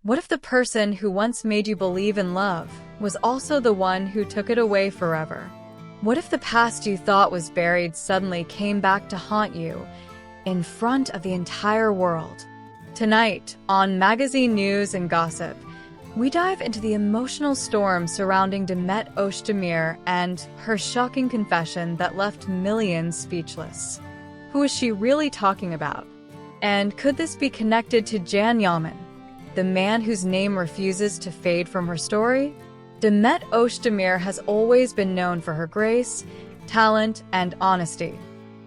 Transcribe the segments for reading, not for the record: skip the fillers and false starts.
What if the person who once made you believe in love was also the one who took it away forever? What if the past you thought was buried suddenly came back to haunt you in front of the entire world? Tonight, on Magazine News and Gossip, we dive into the emotional storm surrounding Demet Özdemir and her shocking confession that left millions speechless. Who is she really talking about? And could this be connected to Can Yaman, the man whose name refuses to fade from her story? Demet Özdemir has always been known for her grace, talent, and honesty.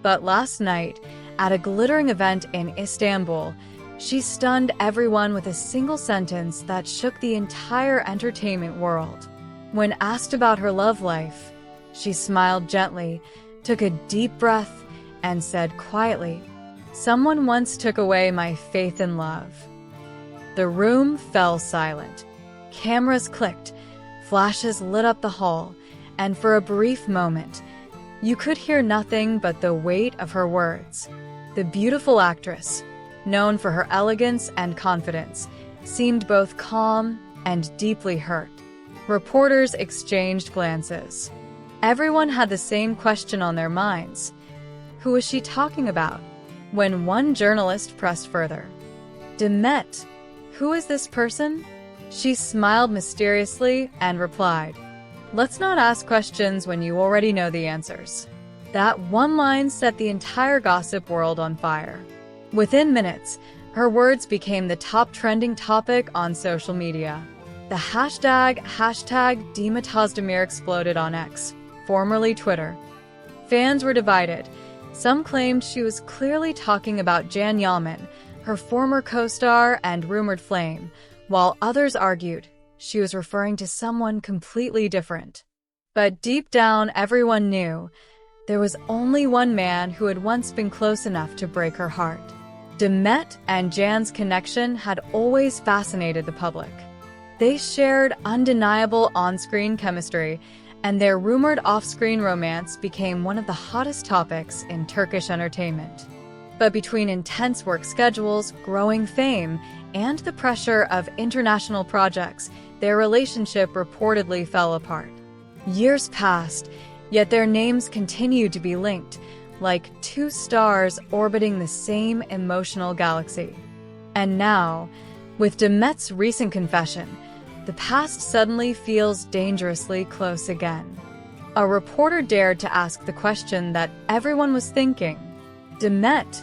But last night, at a glittering event in Istanbul, she stunned everyone with a single sentence that shook the entire entertainment world. When asked about her love life, she smiled gently, took a deep breath, and said quietly, "Someone once took away my faith in love." The room fell silent. Cameras clicked, flashes lit up the hall, and for a brief moment, you could hear nothing but the weight of her words. The beautiful actress, known for her elegance and confidence, seemed both calm and deeply hurt. Reporters exchanged glances. Everyone had the same question on their minds. Who was she talking about? When one journalist pressed further, "Demet, who is this person?" She smiled mysteriously and replied, "Let's not ask questions when you already know the answers." That one line set the entire gossip world on fire. Within minutes, her words became the top trending topic on social media. The hashtag Demet Özdemir exploded on X, formerly Twitter. Fans were divided. Some claimed she was clearly talking about Can Yaman, her former co-star and rumored flame, while others argued she was referring to someone completely different. But deep down, everyone knew there was only one man who had once been close enough to break her heart. Demet and Can's connection had always fascinated the public. They shared undeniable on-screen chemistry, and their rumored off-screen romance became one of the hottest topics in Turkish entertainment. But between intense work schedules, growing fame, and the pressure of international projects, their relationship reportedly fell apart. Years passed, yet their names continued to be linked, like two stars orbiting the same emotional galaxy. And now, with Demet's recent confession, the past suddenly feels dangerously close again. A reporter dared to ask the question that everyone was thinking. "Demet,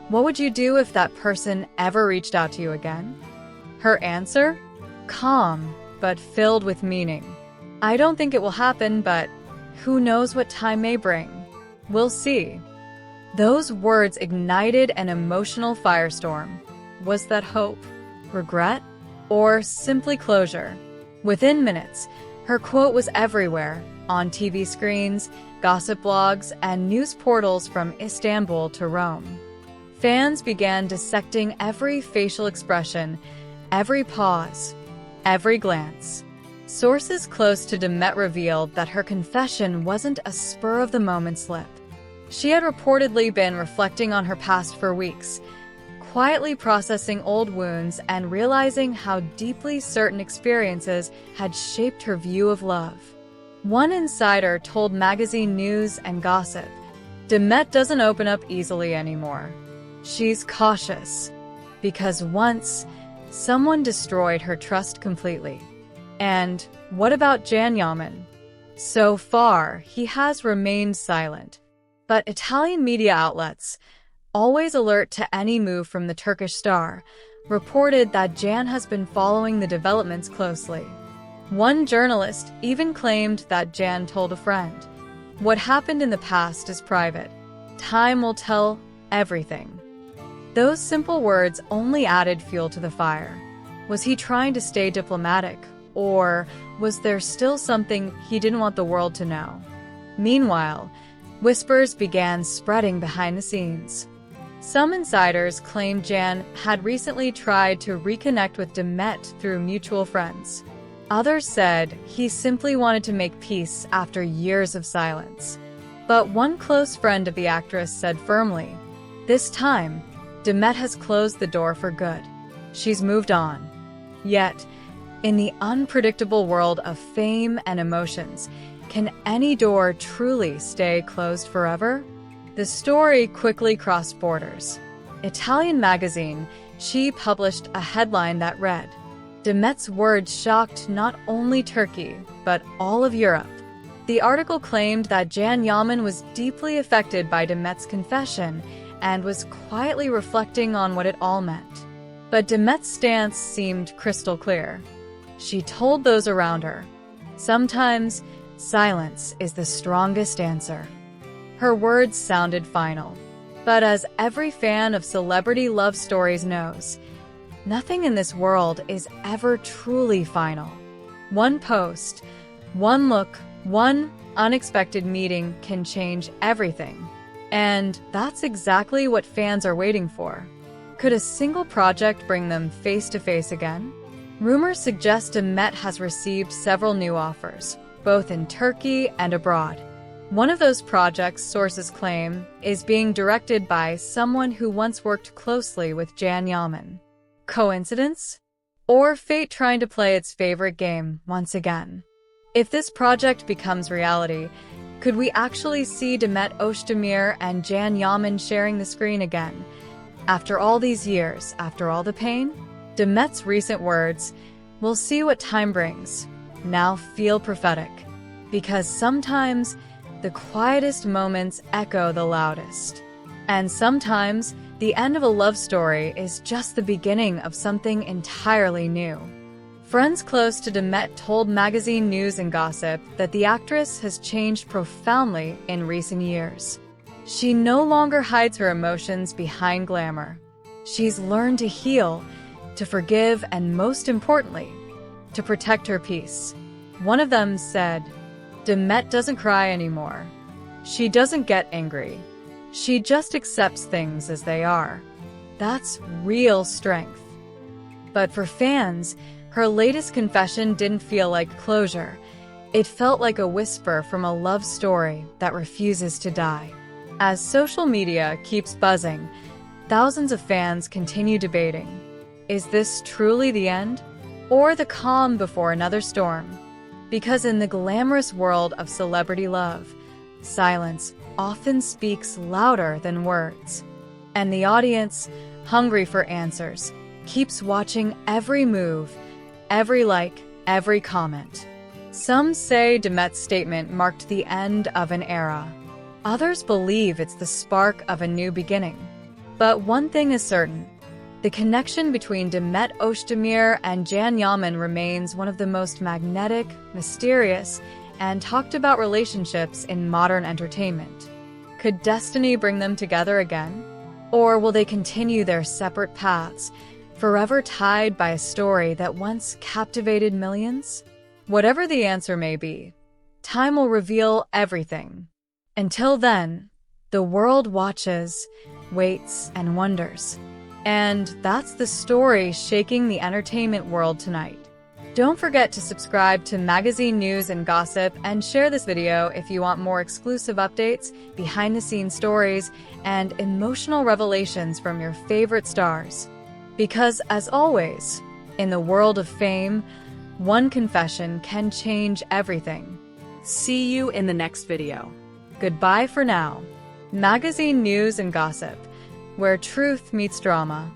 what would you do if that person ever reached out to you again?" Her answer? Calm, but filled with meaning. "I don't think it will happen, but who knows what time may bring. We'll see." Those words ignited an emotional firestorm. Was that hope, regret, or simply closure? Within minutes, her quote was everywhere, on TV screens, gossip blogs, and news portals from Istanbul to Rome. Fans began dissecting every facial expression, every pause, every glance. Sources close to Demet revealed that her confession wasn't a spur-of-the-moment slip. She had reportedly been reflecting on her past for weeks, quietly processing old wounds and realizing how deeply certain experiences had shaped her view of love. One insider told Magazine News and Gossip, "Demet doesn't open up easily anymore. She's cautious, because once, someone destroyed her trust completely." And what about Can Yaman? So far, he has remained silent. But Italian media outlets, always alert to any move from the Turkish star, reported that Can has been following the developments closely. One journalist even claimed that Can told a friend, "What happened in the past is private. Time will tell everything." Those simple words only added fuel to the fire. Was he trying to stay diplomatic, or was there still something he didn't want the world to know? Meanwhile, whispers began spreading behind the scenes. Some insiders claimed Can had recently tried to reconnect with Demet through mutual friends. Others said he simply wanted to make peace after years of silence. But one close friend of the actress said firmly, "This time, Demet has closed the door for good. She's moved on." Yet, in the unpredictable world of fame and emotions, can any door truly stay closed forever? The story quickly crossed borders. Italian magazine, She published a headline that read, "Demet's words shocked not only Turkey, but all of Europe." The article claimed that Can Yaman was deeply affected by Demet's confession and was quietly reflecting on what it all meant. But Demet's stance seemed crystal clear. She told those around her, "Sometimes silence is the strongest answer." Her words sounded final. But as every fan of celebrity love stories knows, nothing in this world is ever truly final. One post, one look, one unexpected meeting can change everything. And that's exactly what fans are waiting for. Could a single project bring them face to face again? Rumors suggest Demet has received several new offers, both in Turkey and abroad. One of those projects, sources claim, is being directed by someone who once worked closely with Can Yaman. Coincidence? Or fate trying to play its favorite game once again? If this project becomes reality, could we actually see Demet Özdemir and Can Yaman sharing the screen again? After all these years, after all the pain? Demet's recent words, "We'll see what time brings," now feel prophetic. Because sometimes the quietest moments echo the loudest. And sometimes the end of a love story is just the beginning of something entirely new. Friends close to Demet told magazine News and Gossip that the actress has changed profoundly in recent years. She no longer hides her emotions behind glamour. She's learned to heal, to forgive, and most importantly, to protect her peace. One of them said, "Demet doesn't cry anymore. She doesn't get angry. She just accepts things as they are." That's real strength. But for fans, her latest confession didn't feel like closure. It felt like a whisper from a love story that refuses to die. As social media keeps buzzing, thousands of fans continue debating. Is this truly the end? Or the calm before another storm? Because in the glamorous world of celebrity love, silence often speaks louder than words. And the audience, hungry for answers, keeps watching every move, every like, every comment. Some say Demet's statement marked the end of an era. Others believe it's the spark of a new beginning. But one thing is certain. The connection between Demet Özdemir and Can Yaman remains one of the most magnetic, mysterious, and talked about relationships in modern entertainment. Could destiny bring them together again? Or will they continue their separate paths, forever tied by a story that once captivated millions? Whatever the answer may be, time will reveal everything. Until then, the world watches, waits, and wonders. And that's the story shaking the entertainment world tonight. Don't forget to subscribe to Magazine News and Gossip and share this video if you want more exclusive updates, behind-the-scenes stories, and emotional revelations from your favorite stars. Because, as always, in the world of fame, one confession can change everything. See you in the next video. Goodbye for now. Magazine News and Gossip, where truth meets drama.